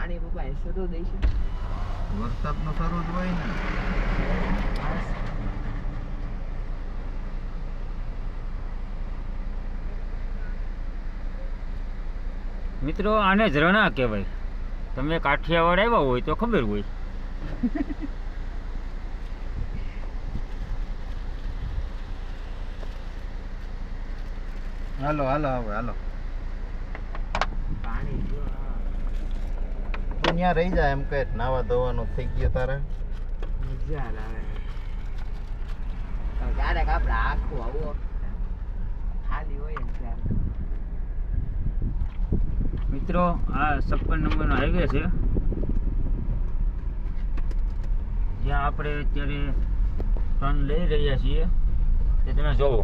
પાણી પપ્પા શરૂ થઈ છે વરસાદનો શરૂ જ હોય ને મિત્રો આને ઝરણા કહેવાય. તમે કાઠિયાવાડ આવ્યા હોય તો ખબર હોય. હાલો હાલો હવે હાલો પાણી જો ત્યાં રહી જાય એમ કે નાવા ધોવાનું થઈ ગયું તારે મજા આવે ક્યારેક આપણે આખું આવો ખાલી હોય ને ત્યારે મિત્રો આ 56 નંબરનો હાઈવે છે જ્યાં આપણે અત્યારે ટર્ન લઈ રહ્યા છીએ તે તમે જોવો.